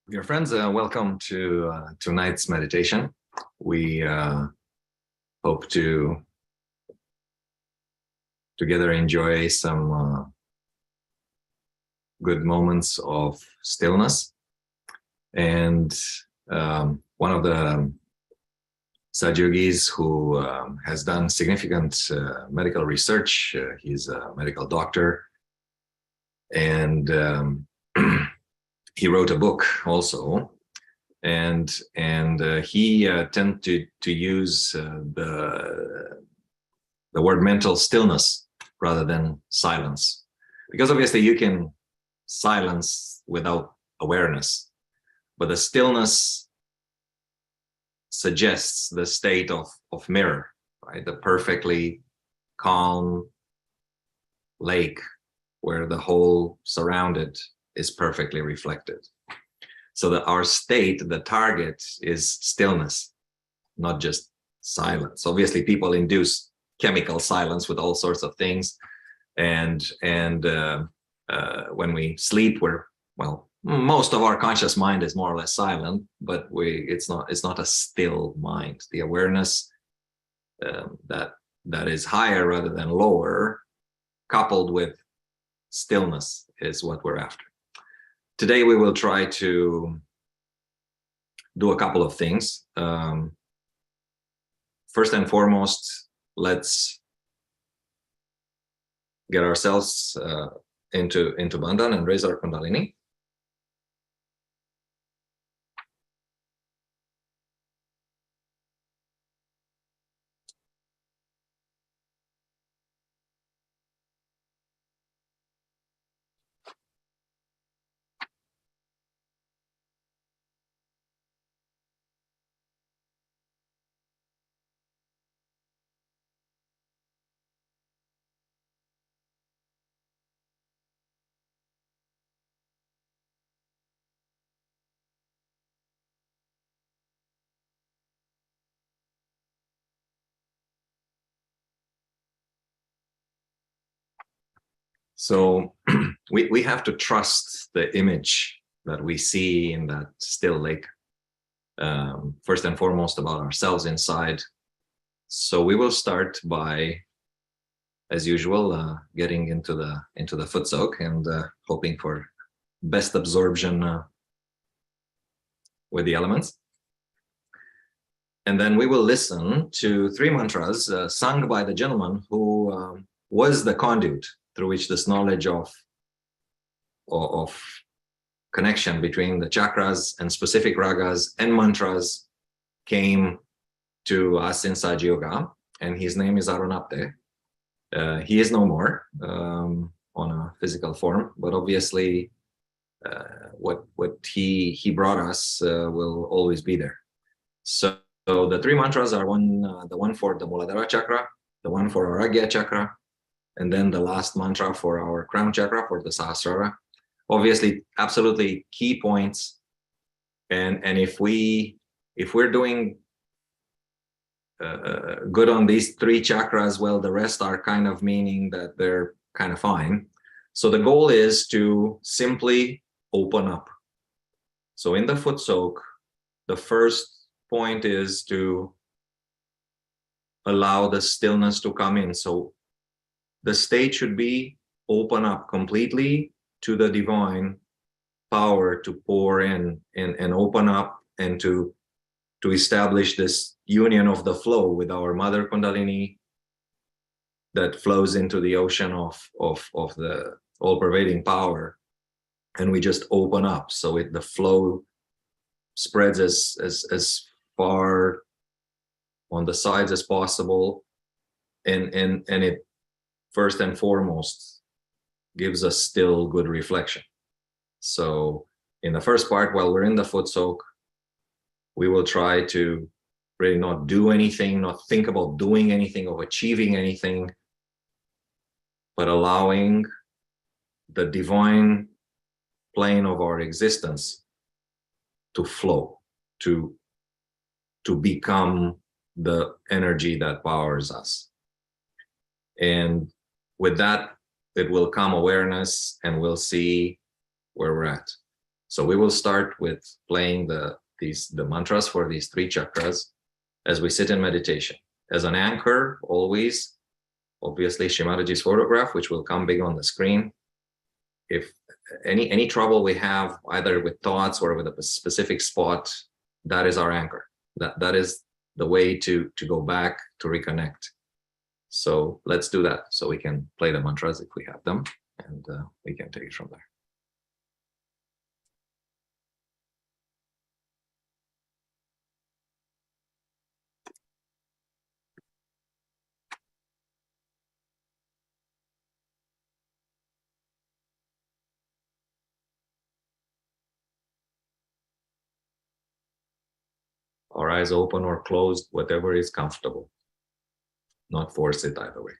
Dear friends, welcome to tonight's meditation. We hope to together enjoy some good moments of stillness. And one of the Satyogis who has done significant medical research, he's a medical doctor, and he wrote a book also, and he tended to use the word mental stillness rather than silence, because obviously you can silence without awareness, but the stillness suggests the state of mirror, right? The perfectly calm lake where the whole surrounded is perfectly reflected. So that our state, the target, is stillness, not just silence. Obviously, people induce chemical silence with all sorts of things, and when we sleep, most of our conscious mind is more or less silent, but it's not a still mind. The awareness that is higher rather than lower coupled with stillness is what we're after. Today we will try to do a couple of things. First and foremost, let's get ourselves into Bandhan and raise our Kundalini. So we have to trust the image that we see in that still lake. First and foremost about ourselves inside. So we will start by, as usual, getting into the foot soak and hoping for best absorption with the elements. And then we will listen to 3 mantras sung by the gentleman who was the conduit through which this knowledge of connection between the chakras and specific ragas and mantras came to us in Sahaja Yoga, and his name is Arunapte. He is no more on a physical form, but obviously what he brought us will always be there. So the 3 mantras are the one for the Muladhara chakra, the one for our Agya chakra, and then the last mantra for our crown chakra, for the Sahasrara. Obviously, absolutely key points. And if we're doing good on these 3 chakras, well, the rest are kind of meaning that they're kind of fine. So the goal is to simply open up. So in the foot soak, the first point is to allow the stillness to come in. So the state should be open up completely to the divine power to pour in and open up and to establish this union of the flow with our mother Kundalini that flows into the ocean of the all-pervading power. And we just open up so the flow spreads as far on the sides as possible, and it first and foremost gives us still good reflection. So in the first part, while we're in the foot soak, we will try to really not do anything, not think about doing anything, of achieving anything, but allowing the divine plane of our existence to flow, to become the energy that powers us. And with that, it will come awareness, and we'll see where we're at. So we will start with playing the mantras for these 3 chakras as we sit in meditation. As an anchor, always, obviously, Shri Mataji's photograph, which will come big on the screen. If any trouble we have, either with thoughts or with a specific spot, that is our anchor. That is the way to go back, to reconnect. So let's do that, so we can play the mantras if we have them, and we can take it from there. Our eyes open or closed, whatever is comfortable. Not force it either way.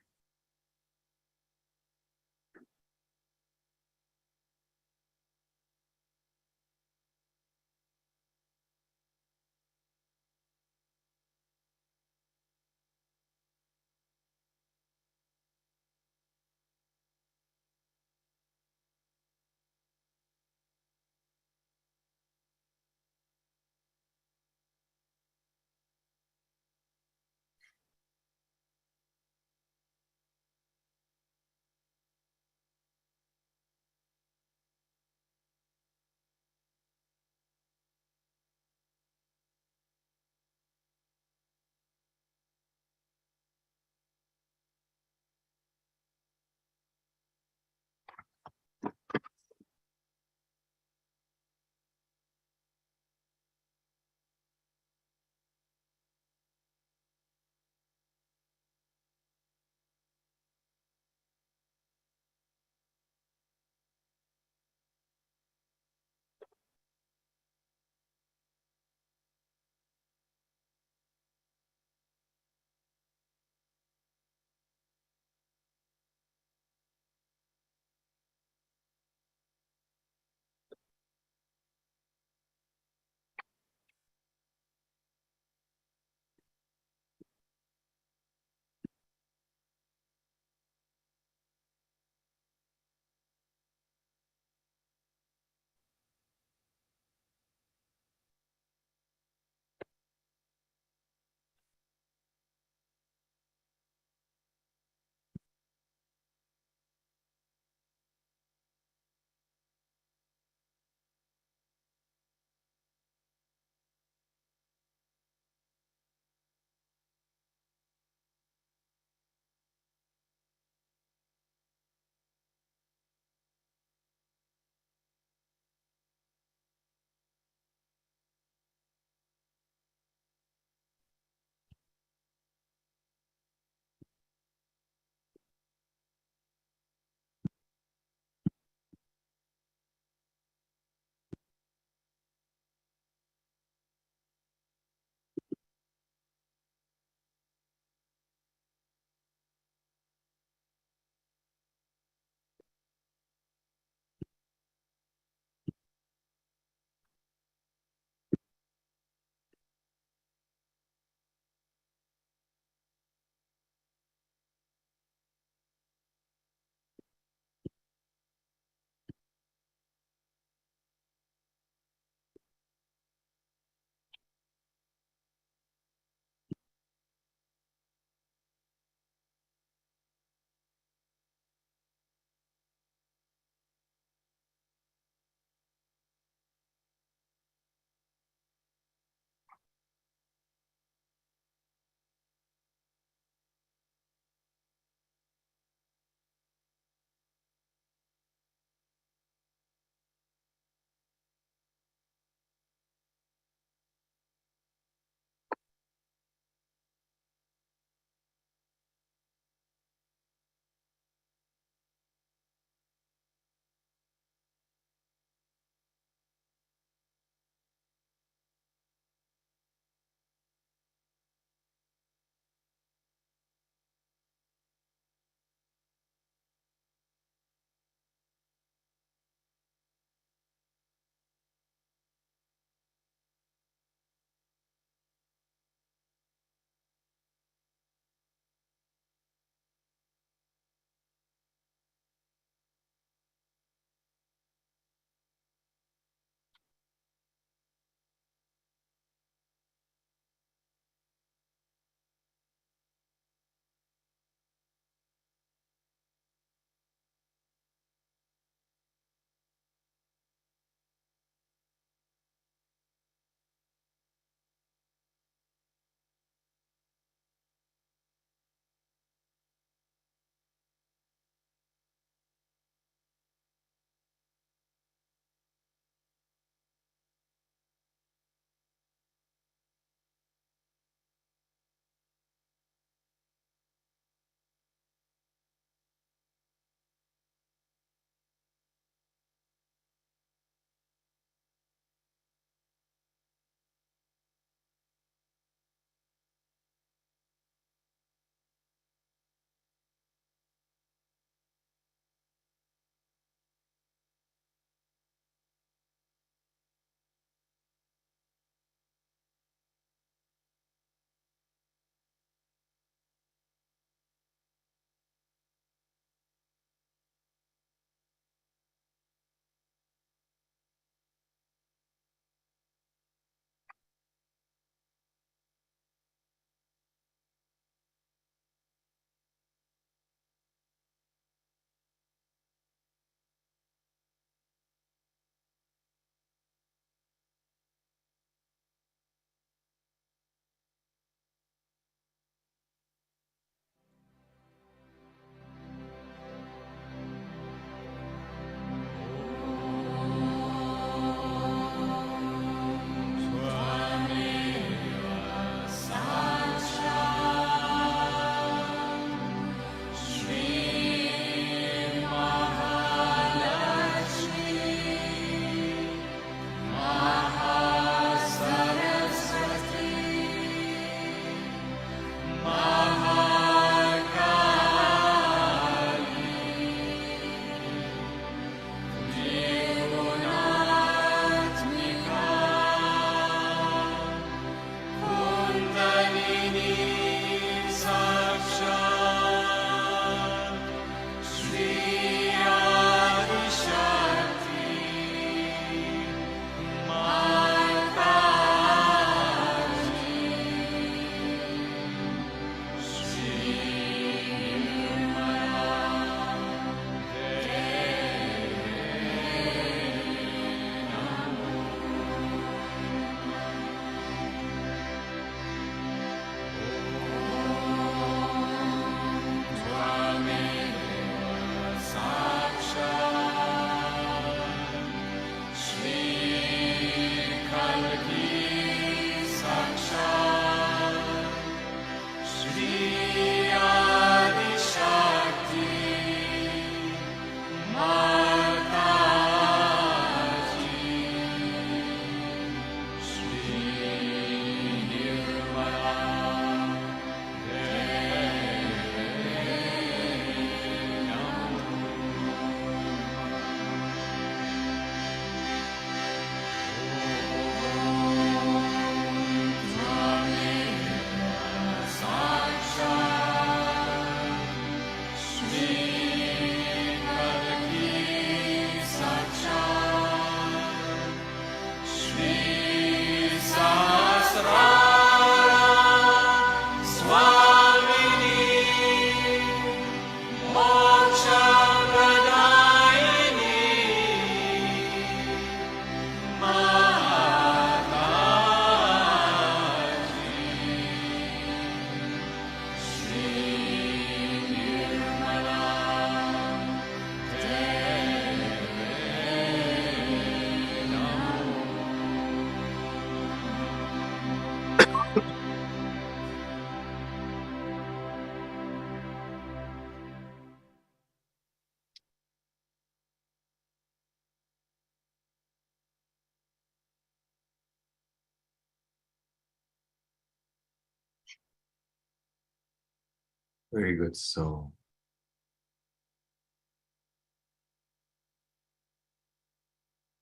Very good. So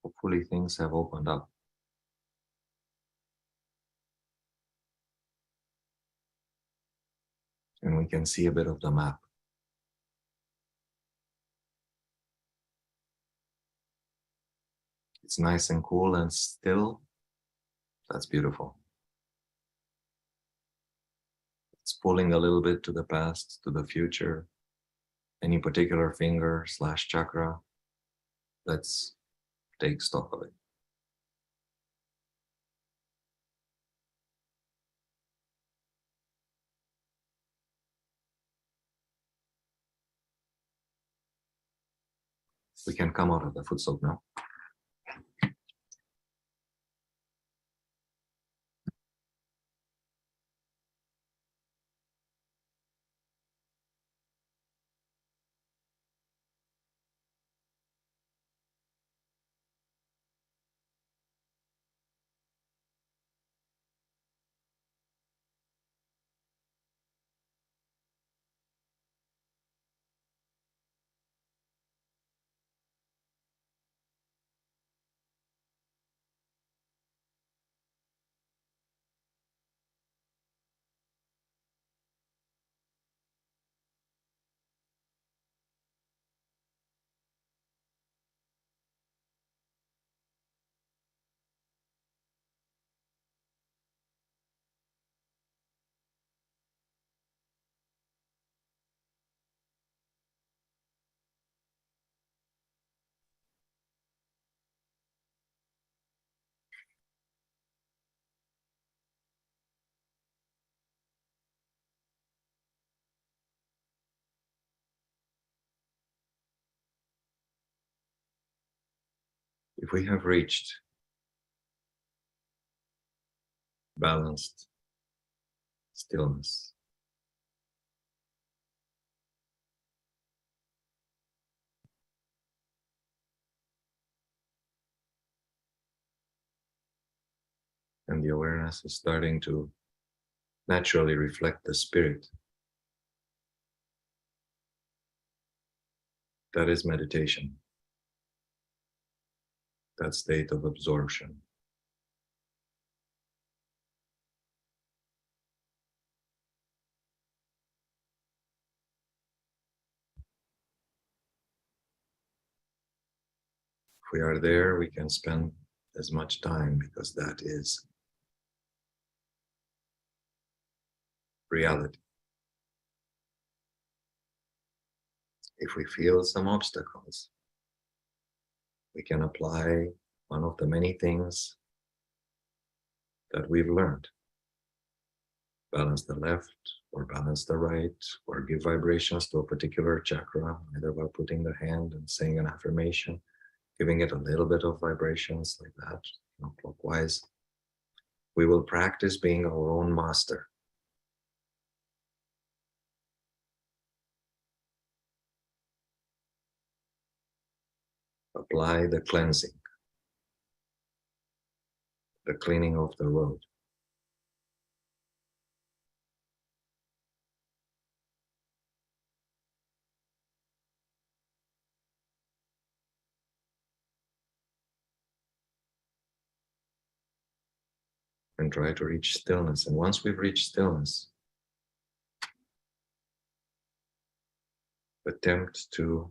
hopefully things have opened up. And we can see a bit of the map. It's nice and cool and still. That's beautiful. It's pulling a little bit to the past, to the future. Any particular finger / chakra. Let's take stock of it. We can come out of the foot soak now. If we have reached balanced stillness, and the awareness is starting to naturally reflect the spirit, that is meditation, that state of absorption. If we are there, we can spend as much time because that is reality. If we feel some obstacles, we can apply one of the many things that we've learned. Balance the left or balance the right, or give vibrations to a particular chakra, either by putting the hand and saying an affirmation, giving it a little bit of vibrations like that, clockwise. We will practice being our own master. Apply the cleansing, the cleaning of the road. And try to reach stillness. And once we've reached stillness, attempt to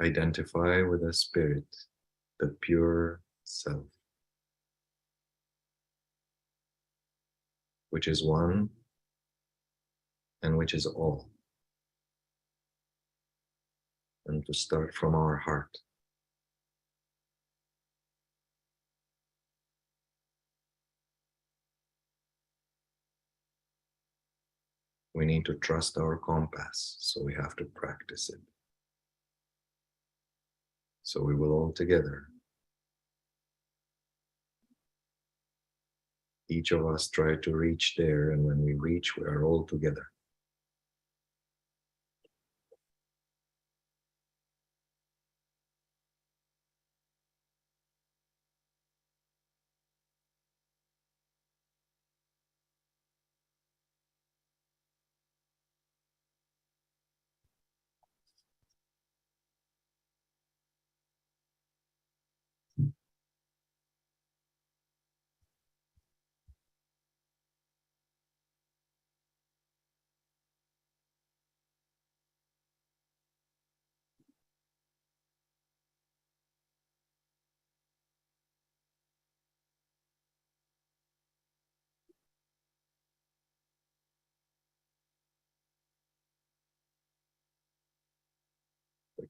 identify with the spirit, the pure self, which is one and which is all. And to start from our heart. We need to trust our compass, so we have to practice it. So we will all together, each of us try to reach there, and when we reach, we are all together.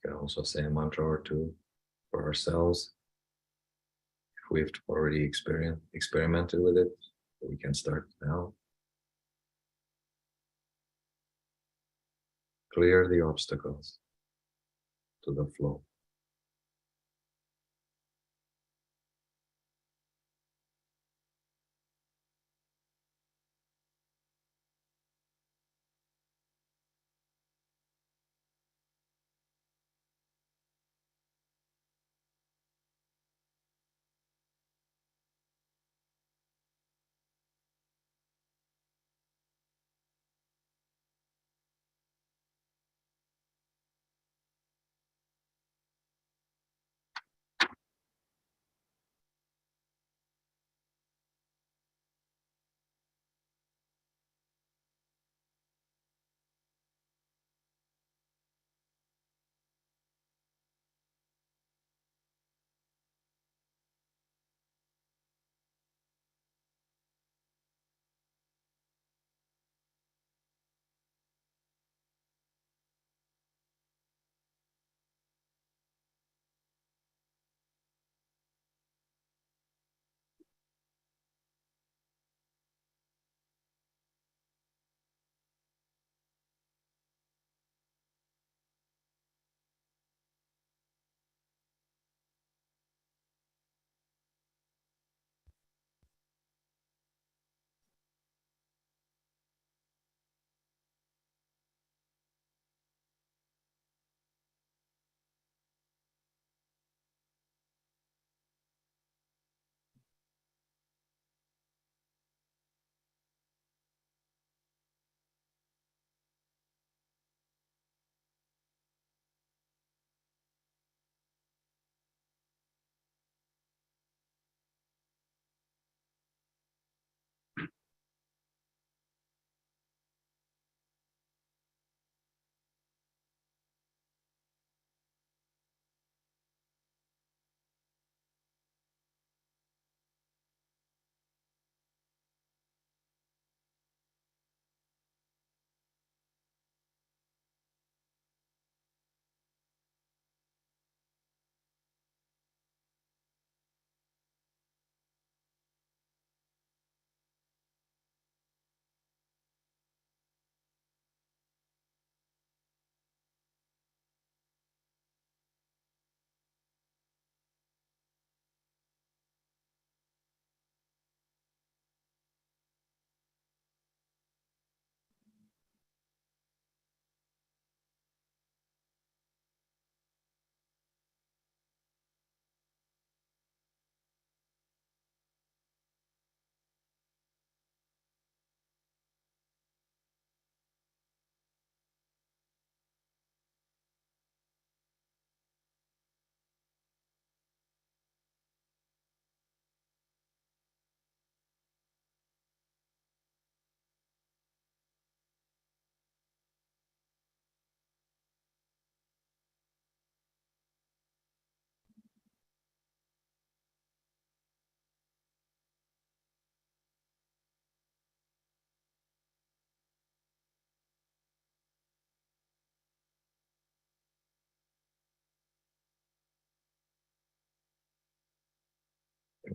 We can also say a mantra or two for ourselves. If we've already experimented with it, we can start now. Clear the obstacles to the flow.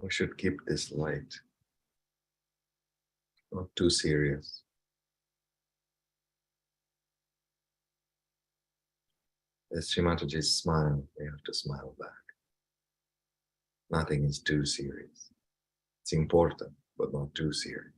We should keep this light, not too serious. As Shri Mataji smile, we have to smile back. Nothing is too serious. It's important, but not too serious.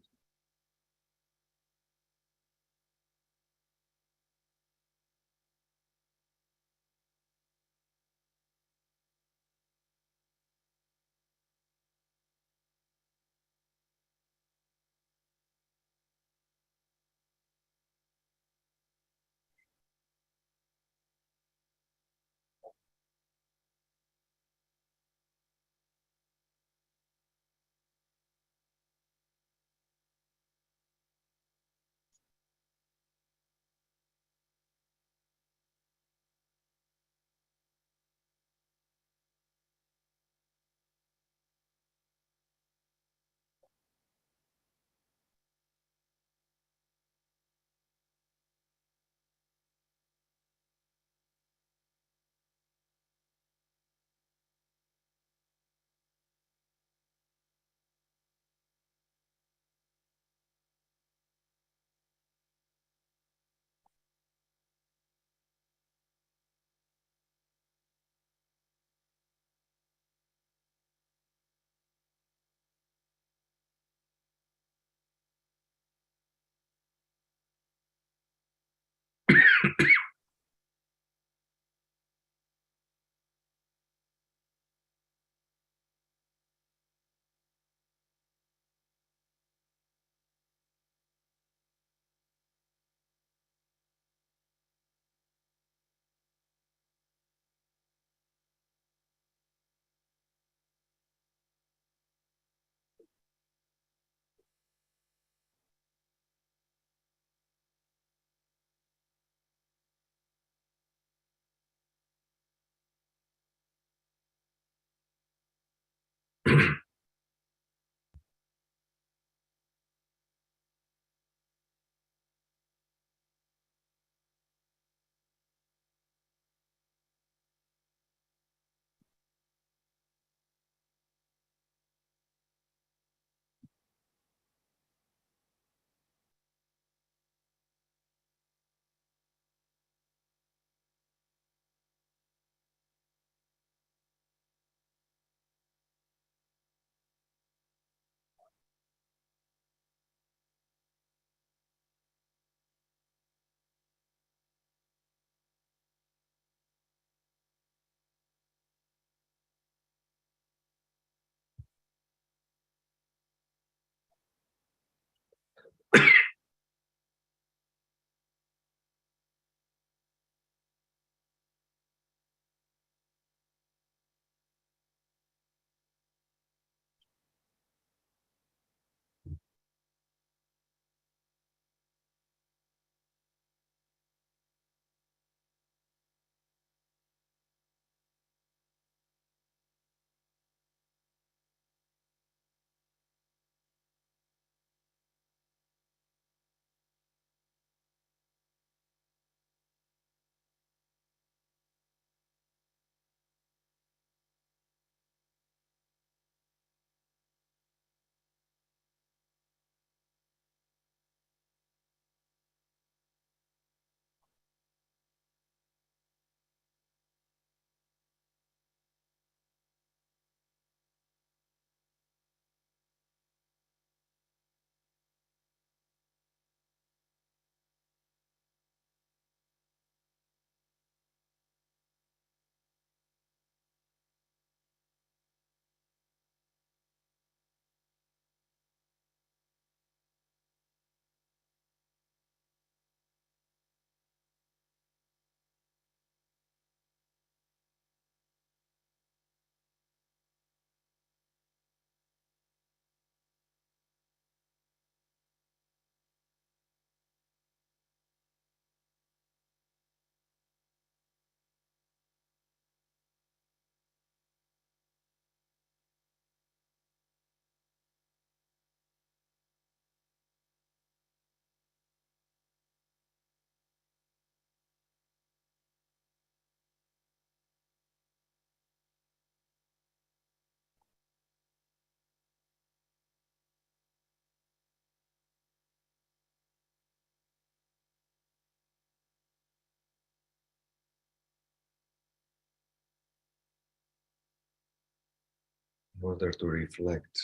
order to reflect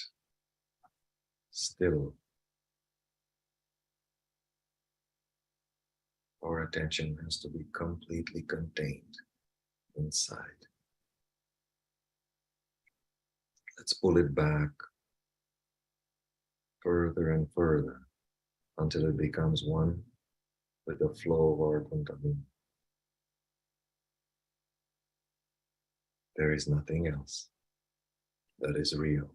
still, our attention has to be completely contained inside. Let's pull it back further and further until it becomes one with the flow of our Kundalini. There is nothing else that is real.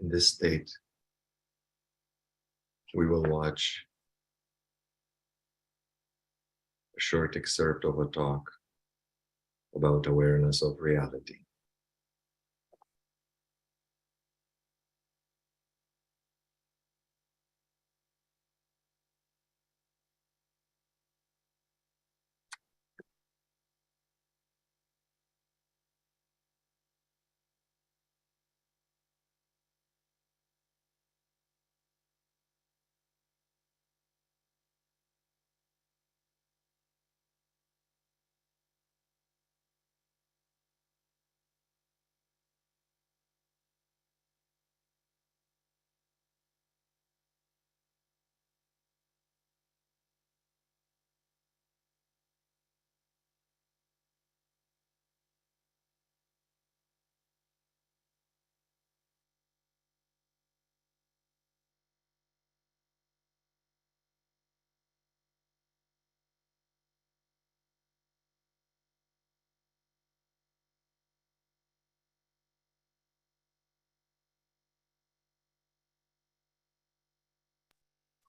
In this state, we will watch a short excerpt of a talk about awareness of reality.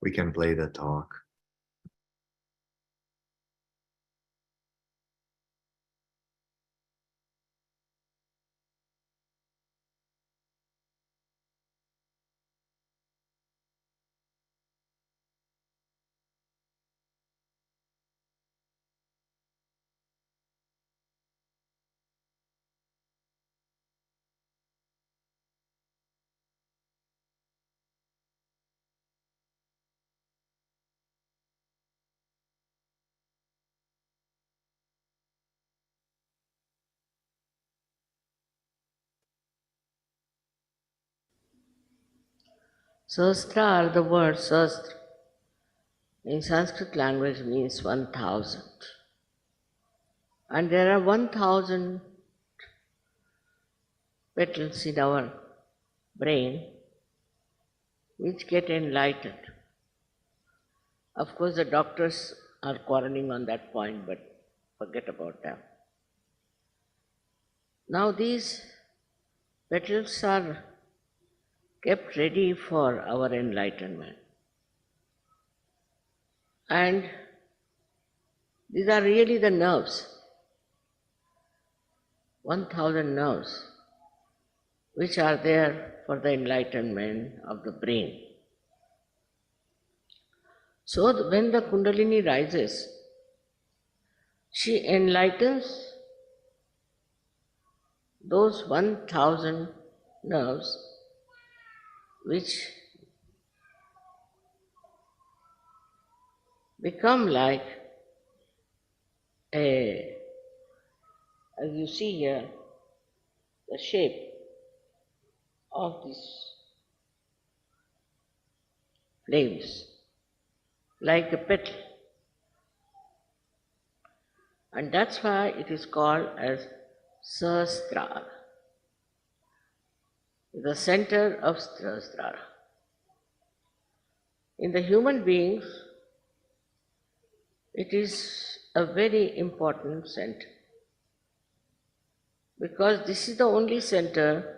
We can play the talk. Sahasrara, the word Sahasra in Sanskrit language means 1000. And there are 1000 petals in our brain which get enlightened. Of course, the doctors are quarreling on that point, but forget about them. Now, these petals are kept ready for our enlightenment. And these are really the nerves, 1000 nerves, which are there for the enlightenment of the brain. So when the Kundalini rises, she enlightens those 1000 nerves which become like a, as you see here, the shape of these flames, like a petal. And that's why it is called as Sahasrara, the center of Sahasrara. In the human beings, it is a very important center, because this is the only center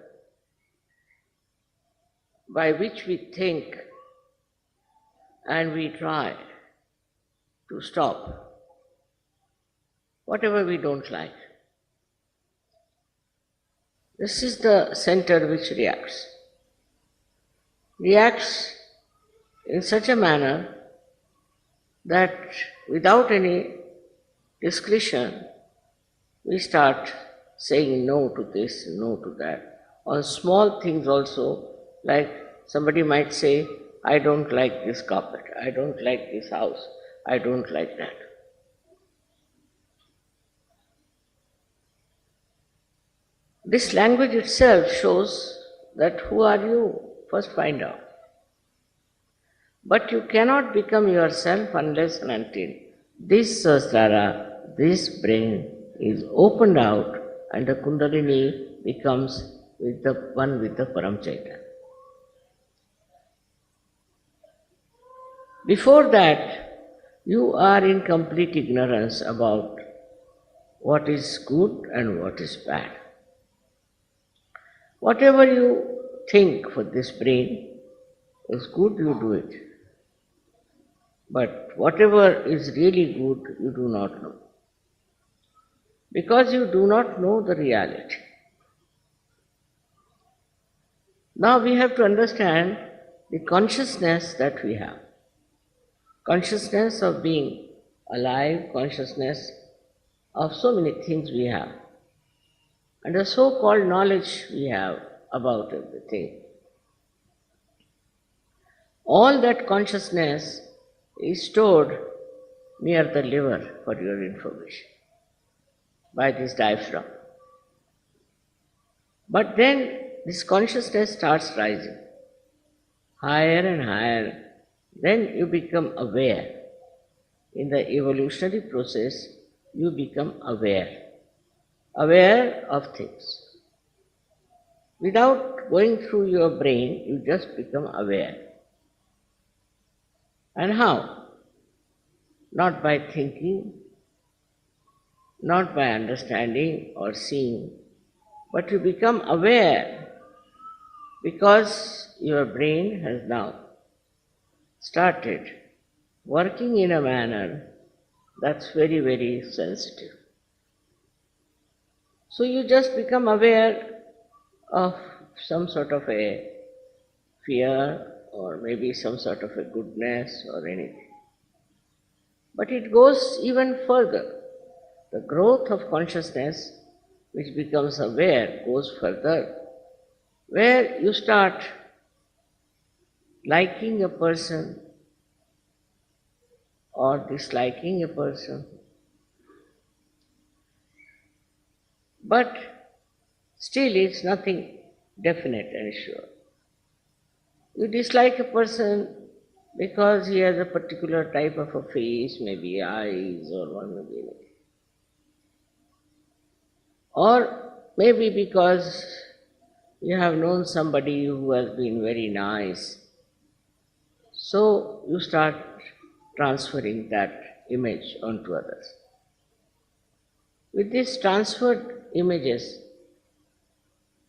by which we think and we try to stop whatever we don't like. This is the center which reacts in such a manner that without any discretion we start saying no to this, no to that. On small things also, like somebody might say, I don't like this carpet, I don't like this house, I don't like that. This language itself shows that who are you? First find out. But you cannot become yourself unless and until this Sahasrara, this brain is opened out and the Kundalini becomes with the one with the Param Chaitanya. Before that, you are in complete ignorance about what is good and what is bad. Whatever you think for this brain is good, you do it. But whatever is really good, you do not know. Because you do not know the reality. Now we have to understand the consciousness that we have. Consciousness of being alive, consciousness of so many things we have. And the so-called knowledge we have about everything. All that consciousness is stored near the liver, for your information, by this diaphragm. But then this consciousness starts rising higher and higher. Then you become aware. In the evolutionary process, you become aware of things. Without going through your brain, you just become aware. And how? Not by thinking, not by understanding or seeing, but you become aware because your brain has now started working in a manner that's very, very sensitive. So you just become aware of some sort of a fear or maybe some sort of a goodness or anything. But it goes even further. The growth of consciousness, which becomes aware, goes further, where you start liking a person or disliking a person. But still it's nothing definite and sure. You dislike a person because he has a particular type of a face, maybe eyes or one maybe anything. Or maybe because you have known somebody who has been very nice. So you start transferring that image onto others. With these transferred images,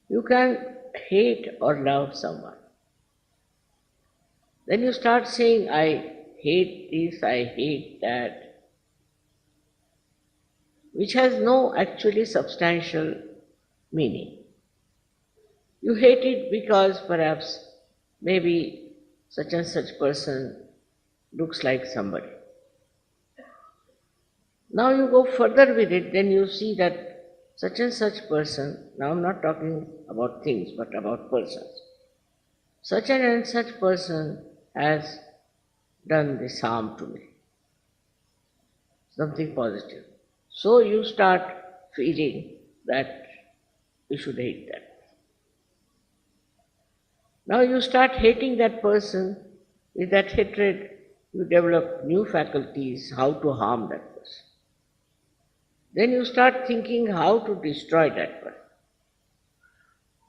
you can hate or love someone. Then you start saying, I hate this, I hate that, which has no actually substantial meaning. You hate it because perhaps maybe such and such person looks like somebody. Now you go further with it, then you see that such and such person, now I'm not talking about things but about persons. Such and such person has done this harm to me, something positive. So you start feeling that you should hate that. Now you start hating that person. With that hatred, you develop new faculties how to harm that person. Then you start thinking how to destroy that person,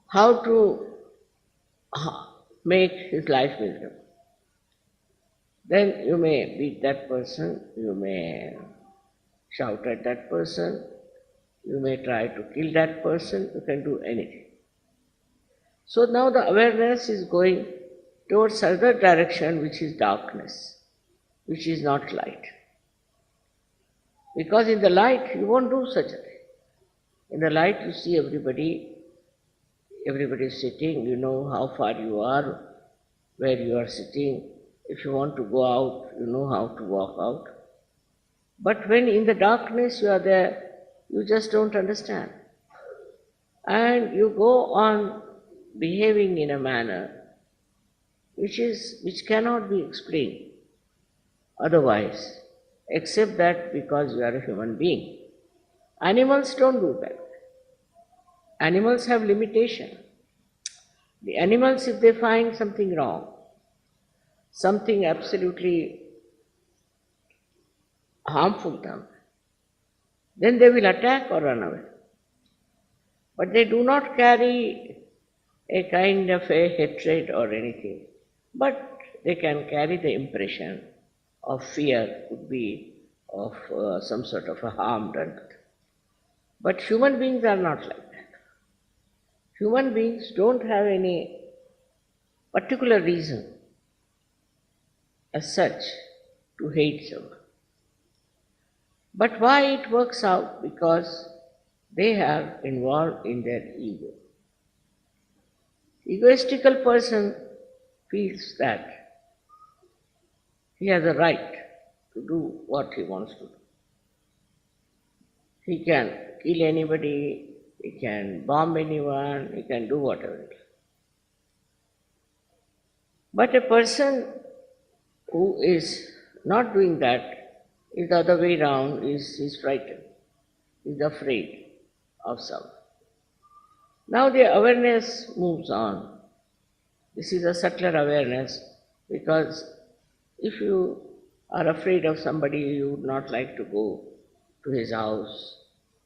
how to make his life miserable. Then you may beat that person, you may shout at that person, you may try to kill that person, you can do anything. So now the awareness is going towards other direction, which is darkness, which is not light. Because in the light you won't do such a thing. In the light you see everybody is sitting, you know how far you are, where you are sitting. If you want to go out, you know how to walk out. But when in the darkness you are there, you just don't understand. And you go on behaving in a manner which cannot be explained otherwise, except that because you are a human being. Animals don't do that. Animals have limitation. The animals, if they find something wrong, something absolutely harmful to them, then they will attack or run away. But they do not carry a kind of a hatred or anything, but they can carry the impression of fear, could be of some sort of a harm done to them. But human beings are not like that. Human beings don't have any particular reason as such to hate someone. But why it works out? Because they are involved in their ego. Egoistical person feels that he has a right to do what he wants to do. He can kill anybody, he can bomb anyone, he can do whatever. But a person who is not doing that is the other way around, is frightened, is afraid of someone. Now the awareness moves on. This is a subtler awareness, because if you are afraid of somebody, you would not like to go to his house,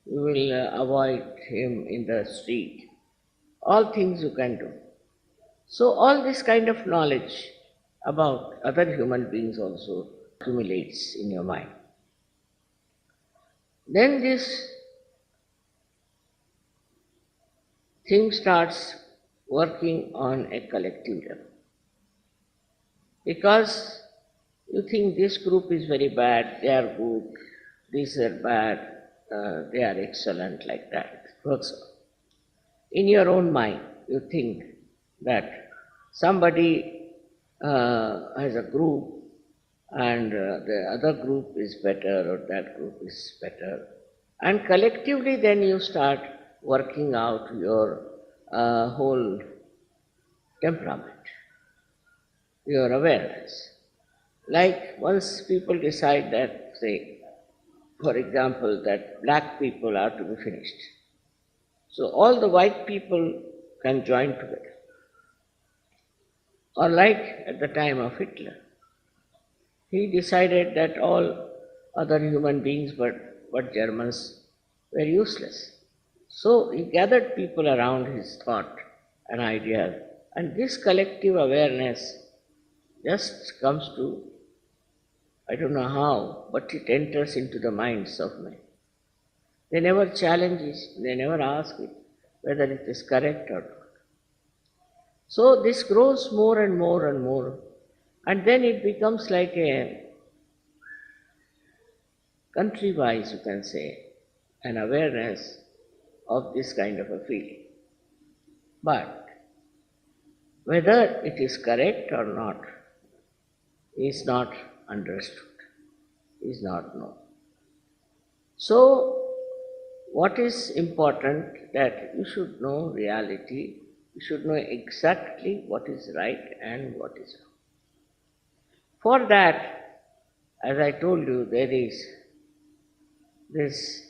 you will avoid him in the street. All things you can do. So all this kind of knowledge about other human beings also accumulates in your mind. Then this thing starts working on a collective level. Because you think this group is very bad, they are good, these are bad, they are excellent, like that. It works. In your own mind, you think that somebody has a group and the other group is better or that group is better. And collectively then you start working out your whole temperament, your awareness. Like once people decide that, say, for example, that black people are to be finished. So all the white people can join together. Or like at the time of Hitler, he decided that all other human beings but Germans were useless. So he gathered people around his thought and ideas, and this collective awareness just comes to, I don't know how, but it enters into the minds of men. They never challenge it, they never ask it whether it is correct or not. So this grows more and more and more, and then it becomes like a country wise, you can say, an awareness of this kind of a feeling. But whether it is correct or not is not understood, is not known. So, what is important that you should know reality, you should know exactly what is right and what is wrong. For that, as I told you, there is this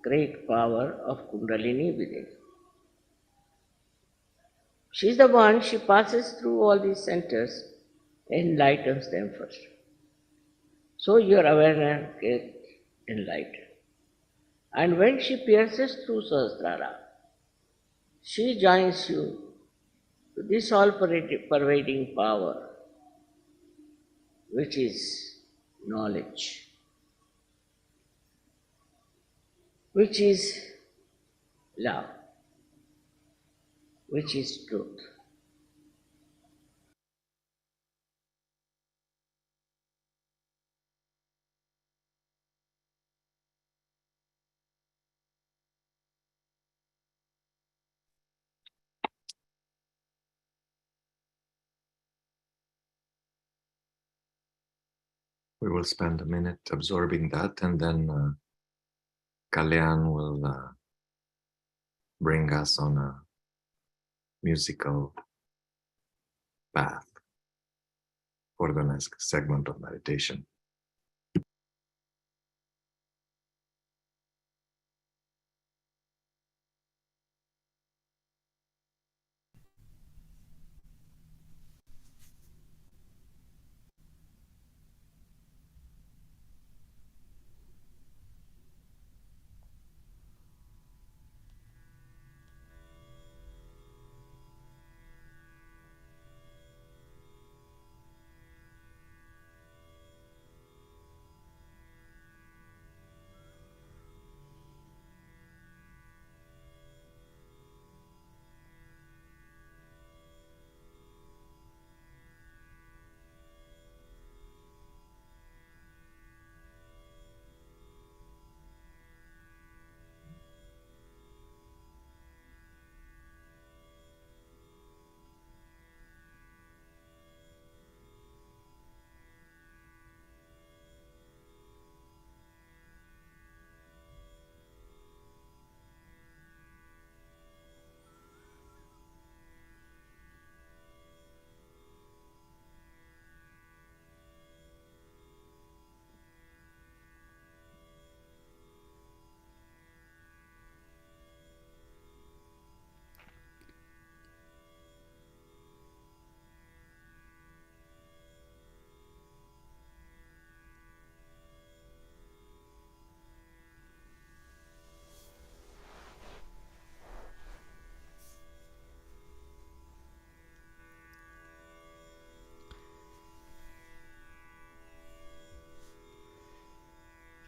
great power of Kundalini within. She is the one, she passes through all these centers, enlightens them first. So your awareness gets enlightened. And when she pierces through Sahasrara, she joins you to this all-pervading power, which is knowledge, which is love, which is truth. We will spend a minute absorbing that, and then Kalyan will bring us on a musical path for the next segment of meditation.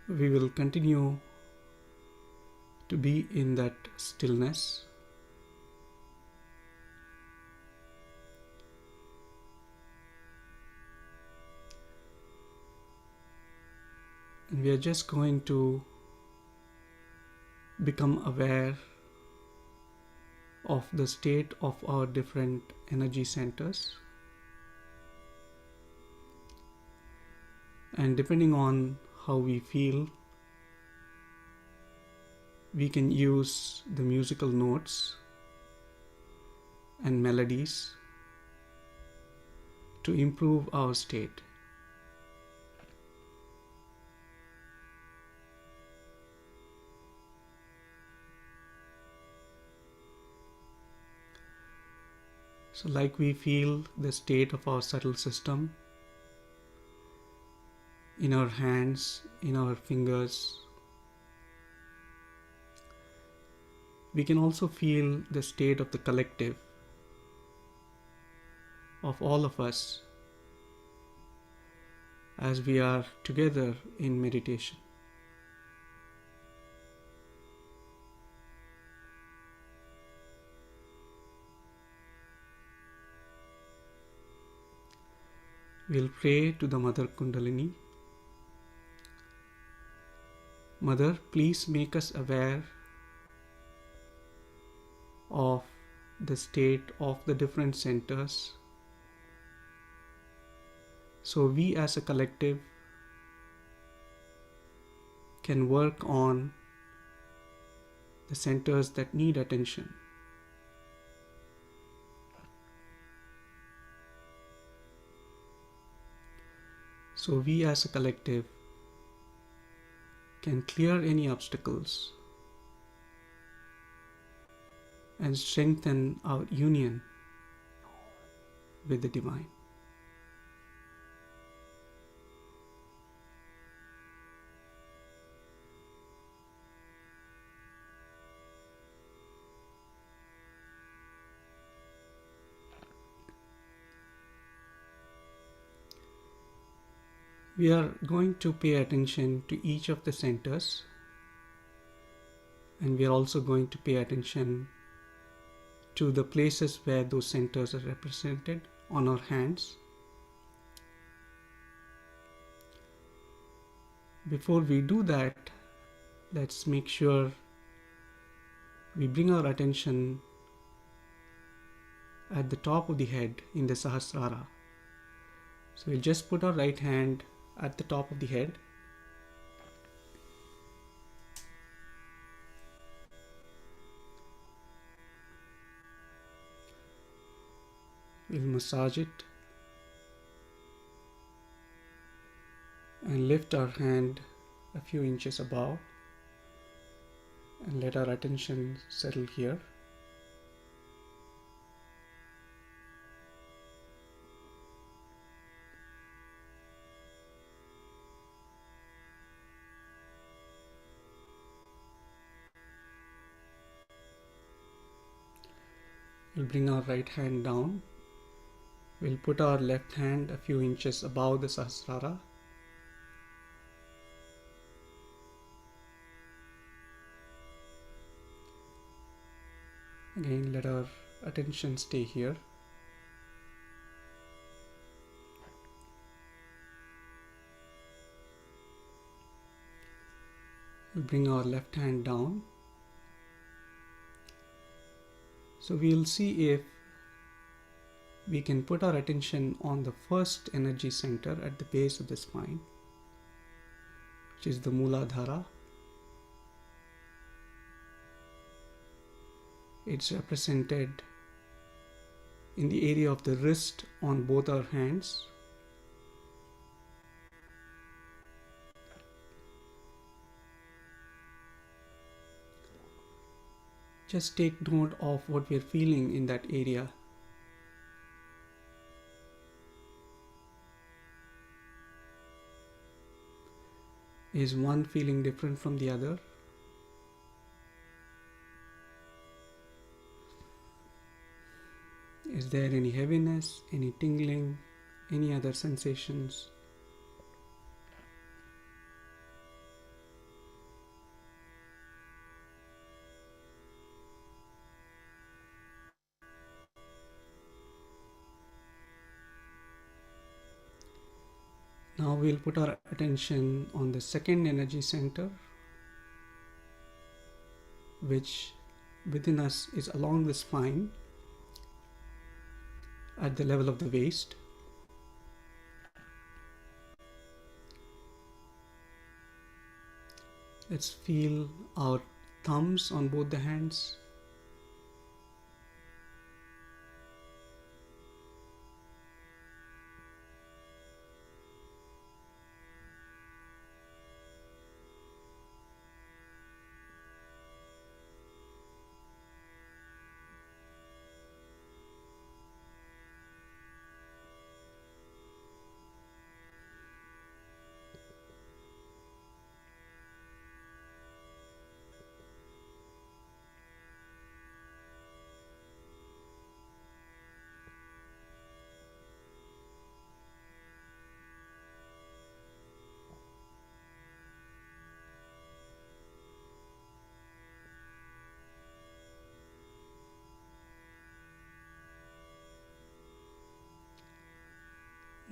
We will continue to be in that stillness. And we are just going to become aware of the state of our different energy centers. And depending on how we feel, we can use the musical notes and melodies to improve our state. So, like we feel the state of our subtle system in our hands, in our fingers, we can also feel the state of the collective, of all of us, as we are together in meditation. We'll pray to the Mother Kundalini. Mother, please make us aware of the state of the different centers, so we as a collective can work on the centers that need attention. So we as a collective can clear any obstacles and strengthen our union with the Divine. We are going to pay attention to each of the centers, and we are also going to pay attention to the places where those centers are represented on our hands. Before we do that, let's make sure we bring our attention at the top of the head in the Sahasrara. So we'll just put our right hand at the top of the head. We'll massage it and lift our hand a few inches above and let our attention settle here. We'll bring our right hand down. We'll put our left hand a few inches above the Sahasrara. Again, let our attention stay here. We'll bring our left hand down. So we'll see if we can put our attention on the first energy center at the base of the spine, which is the Muladhara. It's represented in the area of the wrist on both our hands. Just take note of what we're feeling in that area. Is one feeling different from the other? Is there any heaviness, any tingling, any other sensations? Now we'll put our attention on the second energy center, which within us is along the spine at the level of the waist. Let's feel our thumbs on both the hands.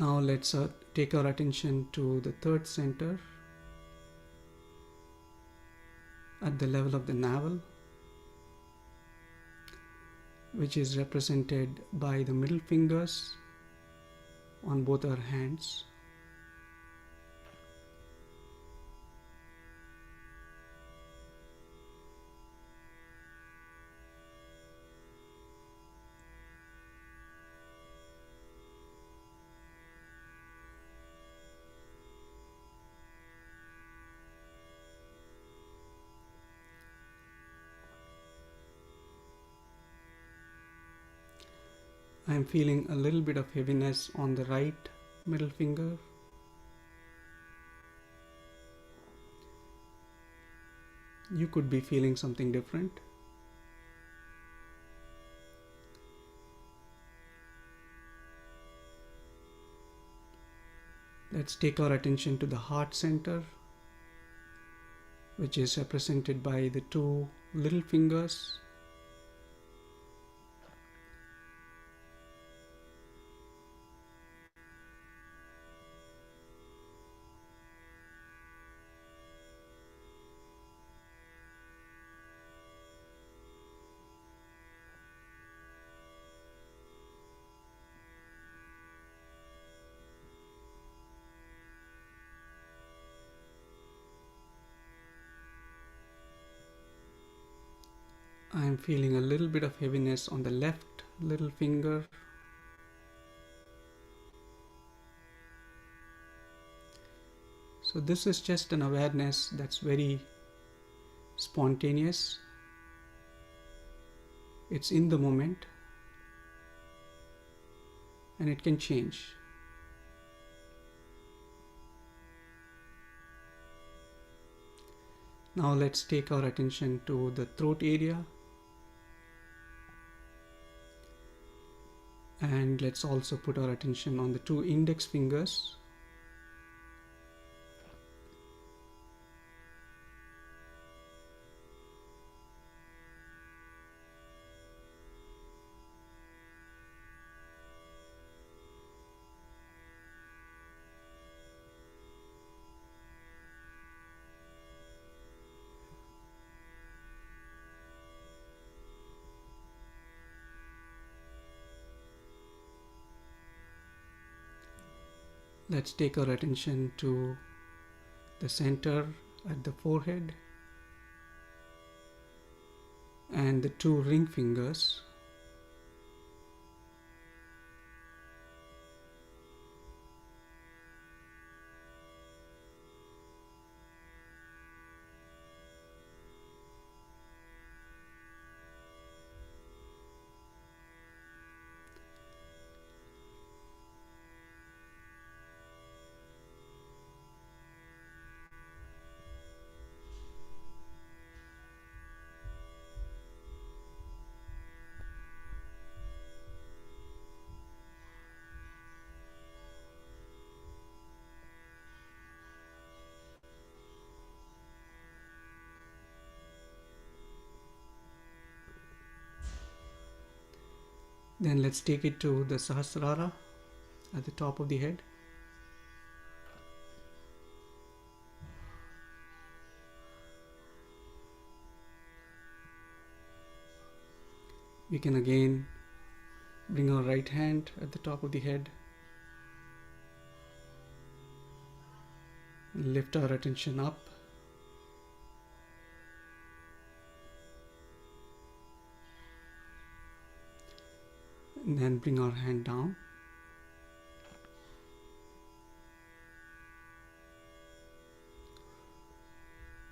Now let's take our attention to the third center at the level of the navel, which is represented by the middle fingers on both our hands. I am feeling a little bit of heaviness on the right middle finger. You could be feeling something different. Let's take our attention to the heart center, which is represented by the two little fingers. I am feeling a little bit of heaviness on the left little finger. So this is just an awareness that's very spontaneous. It's in the moment and it can change. Now let's take our attention to the throat area. And let's also put our attention on the two index fingers. Let's take our attention to the center at the forehead and the two ring fingers. Then let's take it to the Sahasrara at the top of the head. We can again bring our right hand at the top of the head. Lift our attention up. And then bring our hand down.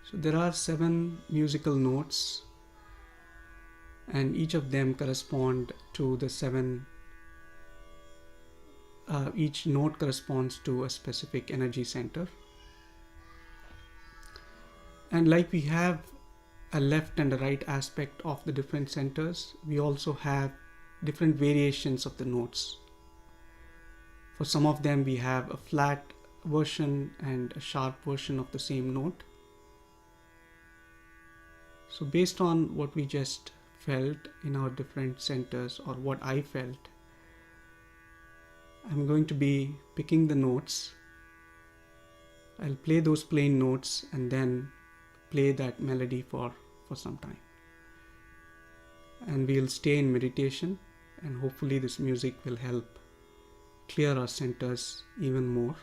So there are 7 musical notes, and each of them correspond to the 7. Each note corresponds to a specific energy center. And like we have a left and a right aspect of the different centers, we also have different variations of the notes. For some of them we have a flat version and a sharp version of the same note. So based on what we just felt in our different centers, or what I felt, I'm going to be picking the notes. I'll play those plain notes and then play that melody for some time. And we'll stay in meditation, and hopefully this music will help clear our centers even more.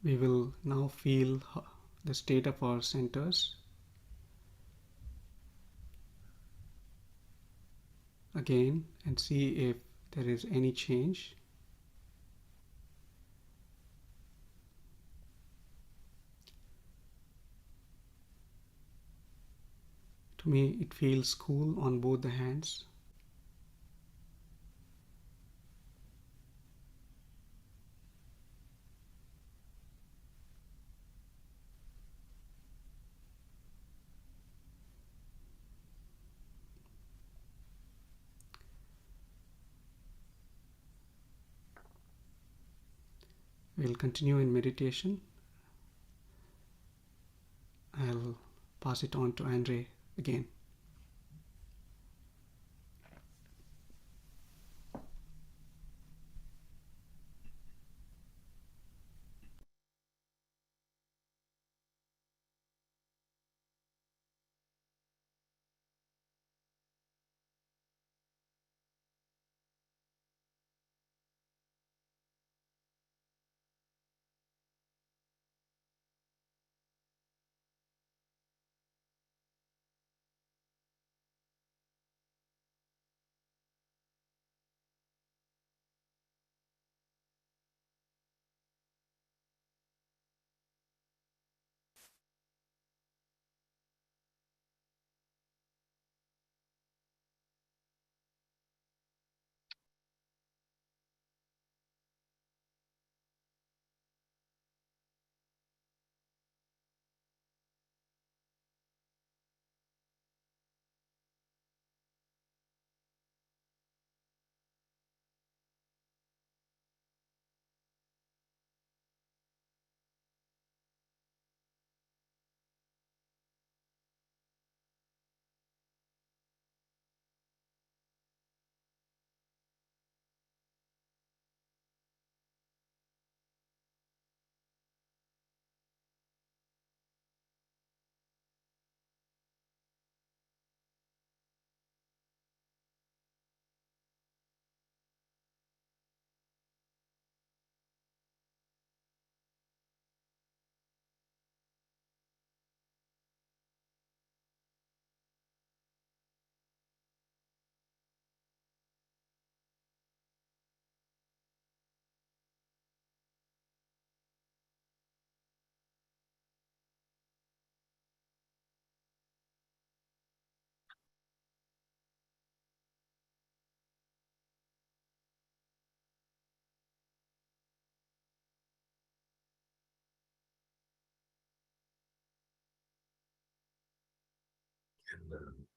We will now feel the state of our centers again and see if there is any change. To me, it feels cool on both the hands. We'll continue in meditation. I'll pass it on to Andre again.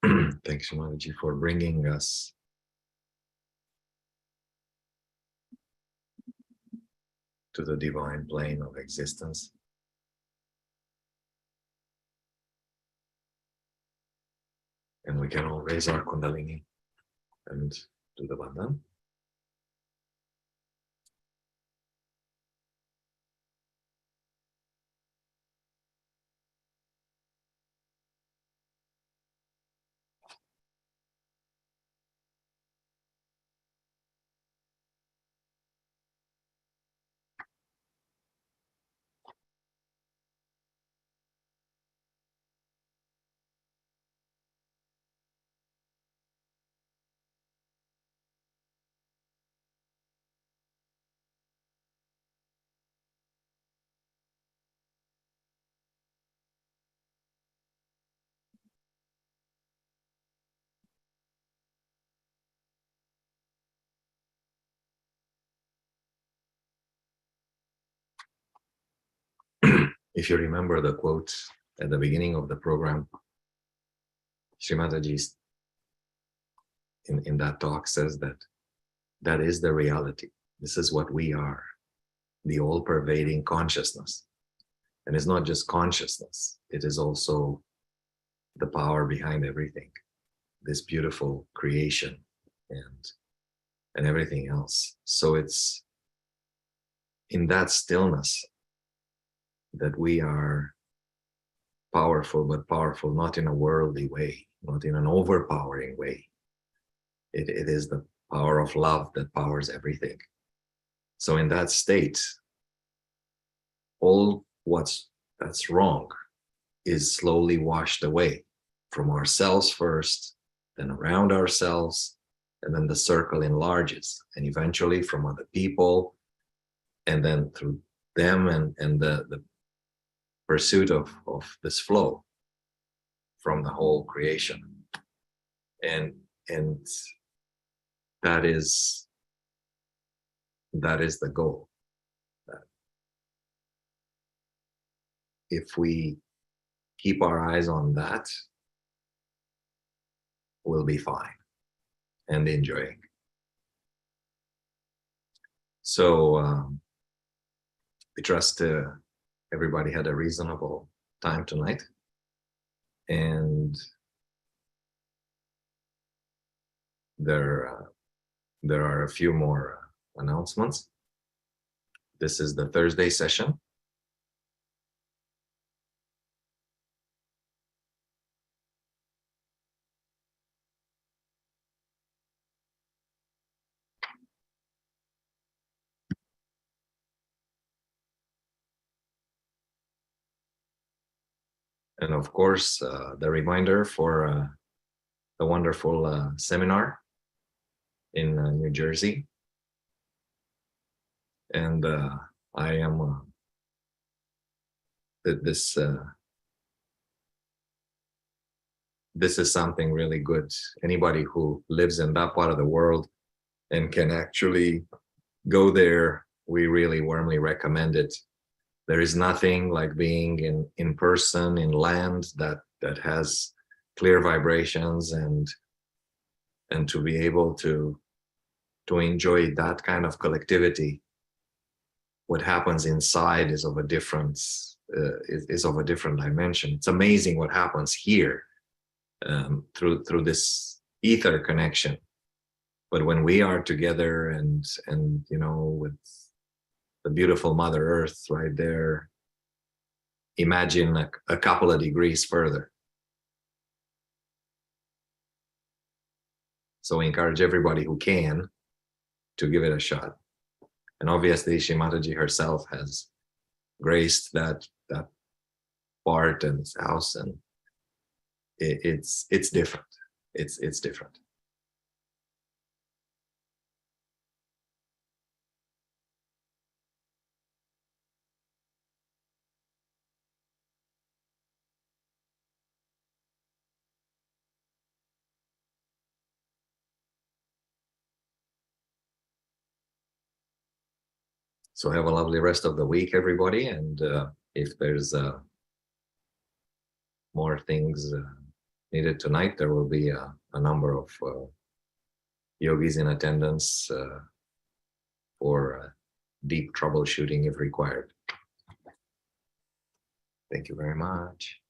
And thanks, Shri Mataji, for bringing us to the divine plane of existence. And we can all raise our Kundalini and do the bandhan. If you remember the quote at the beginning of the program, Shri Mataji in that talk says that is the reality. This is what we are, the all-pervading consciousness. And it's not just consciousness, it is also the power behind everything, this beautiful creation and everything else. So it's in that stillness that we are powerful, but powerful not in a worldly way, not in an overpowering way. It is the power of love that powers everything. So in that state, all that's wrong is slowly washed away from ourselves first, then around ourselves, and then the circle enlarges, and eventually from other people, and then through them, and the pursuit of this flow from the whole creation. And that is the goal. That if we keep our eyes on that, we'll be fine and enjoying. So we trust everybody had a reasonable time tonight, and there are a few more announcements. This is the Thursday session. And of course, the reminder for the wonderful seminar in New Jersey. And I am this is something really good. Anybody who lives in that part of the world and can actually go there, we really warmly recommend it. There is nothing like being in person, in land that has clear vibrations, and to be able to enjoy that kind of collectivity. What happens inside is of a different dimension. It's amazing what happens here through this ether connection. But when we are together and with the beautiful Mother Earth right there, imagine a couple of degrees further. So we encourage everybody who can to give it a shot. And obviously Shri Mataji herself has graced that part and this house, and it's different. It's different. So have a lovely rest of the week, everybody. And if there's more things needed tonight, there will be a number of yogis in attendance for deep troubleshooting if required. Thank you very much.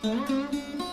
Mm-hmm.